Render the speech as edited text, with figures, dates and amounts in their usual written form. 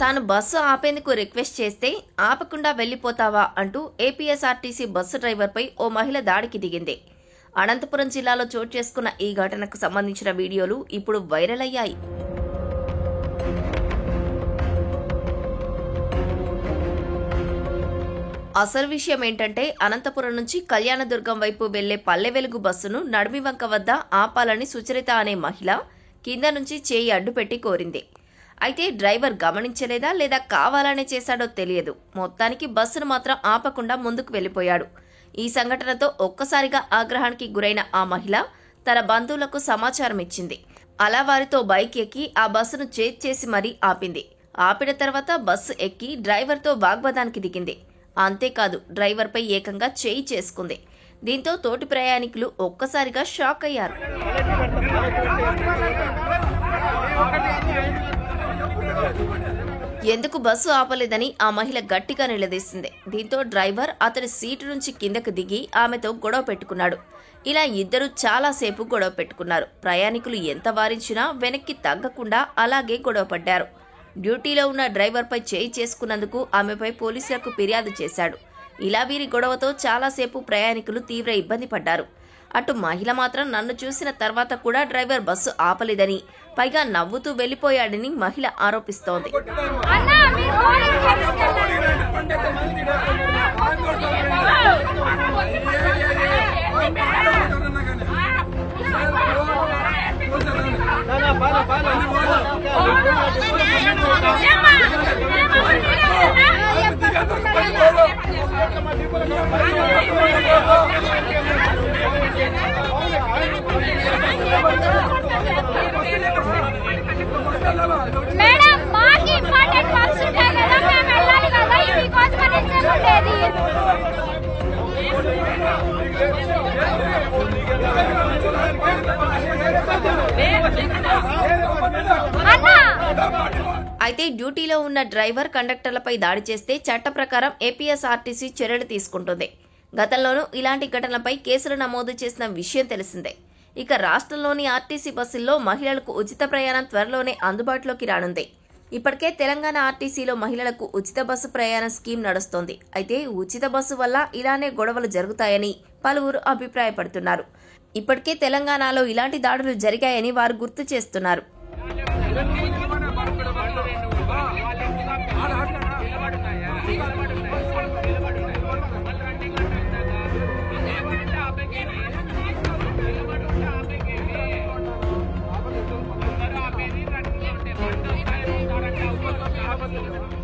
తాను bus ఆపేందుకు request చేస్తే ఆపకుండా వెళ్లిపోతావా అంటూ ఏపీఎస్ఆర్టీసీ బస్సు డ్రైవర్పై ఓ మహిళ దాడికి దిగింది. అనంతపురం జిల్లాలో చోటు చేసుకున్న ఈ ఘటనకు సంబంధించిన వీడియోలు ఇప్పుడు వైరల్ అయ్యాయి. అసలు విషయం ఏంటంటే అనంతపురం నుంచి కళ్యాణదుర్గం వైపు వెళ్లే పల్లె వెలుగు బస్సును నడిమివంక వద్ద ఆపాలని సుచరిత అనే మహిళ కింద నుంచి చేయి అడ్డుపెట్టి కోరింది. అయితే డ్రైవర్ గమనించలేదా లేదా కావాలనే చేశాడో తెలియదు. మొత్తానికి బస్సును మాత్రం ఆపకుండా ముందుకు వెళ్లిపోయాడు. ఈ సంఘటనతో ఒక్కసారిగా ఆగ్రహానికి గురైన ఆ మహిళ తన బంధువులకు సమాచారం ఇచ్చింది. అలా వారితో బైక్ ఎక్కి ఆ బస్సును చేసి మరీ ఆపింది. ఆపిన తర్వాత బస్సు ఎక్కి డ్రైవర్తో వాగ్వాదానికి దిగింది. అంతేకాదు డ్రైవర్పై ఏకంగా చేయి చేసుకుంది. దీంతో తోటి ప్రయాణికులు ఒక్కసారిగా షాక్ అయ్యారు. ఎందుకు బస్సు ఆపలేదని ఆ మహిళ గట్టిగా నిలదీసింది. దీంతో డ్రైవర్ అతడి సీటు నుంచి కిందకు దిగి ఆమెతో గొడవ పెట్టుకున్నాడు. ఇలా ఇద్దరు చాలాసేపు గొడవ పెట్టుకున్నారు. ప్రయాణికులు ఎంత వారించినా వెనక్కి తగ్గకుండా అలాగే గొడవ పడ్డారు. డ్యూటీలో ఉన్న డ్రైవర్పై చేయి చేసుకున్నందుకు ఆమెపై పోలీసులకు ఫిర్యాదు చేశాడు. ఇలా వీరి గొడవతో చాలాసేపు ప్రయాణికులు తీవ్ర ఇబ్బంది పడ్డారు. అటు మహిళ మాత్రం నన్ను చూసిన తర్వాత కూడా డ్రైవర్ బస్సు ఆపలేదని, పైగా నవ్వుతూ వెళ్లిపోయాడని మహిళ ఆరోపిస్తోంది. మేడం మాకి ఇంపార్టెంట్ వర్క్స్ ఉంటాయి కదా, మేము వెళ్ళాలి కదా, ఇది కోసం ఉండేది. అయితే డ్యూటీలో ఉన్న డ్రైవర్ కండక్టర్లపై దాడి చేస్తే చట్ట ప్రకారం ఏపీఎస్ఆర్టీసీ చర్యలు తీసుకుంటుంది. గతంలోనూ ఇలాంటి ఘటనలపై కేసులు నమోదు చేసిన విషయం తెలిసిందే. ఇక రాష్ట్రంలోని ఆర్టీసీ బస్సుల్లో మహిళలకు ఉచిత ప్రయాణం త్వరలోనే అందుబాటులోకి రానుంది. ఇప్పటికే తెలంగాణ ఆర్టీసీలో మహిళలకు ఉచిత బస్సు ప్రయాణ స్కీమ్ నడుస్తోంది. అయితే ఉచిత బస్సు వల్ల ఇలానే గొడవలు జరుగుతాయని పలువురు అభిప్రాయపడుతున్నారు. ఇప్పటికే తెలంగాణలో ఇలాంటి దాడులు జరిగాయని వారు గుర్తు చేస్తున్నారు. Gracias.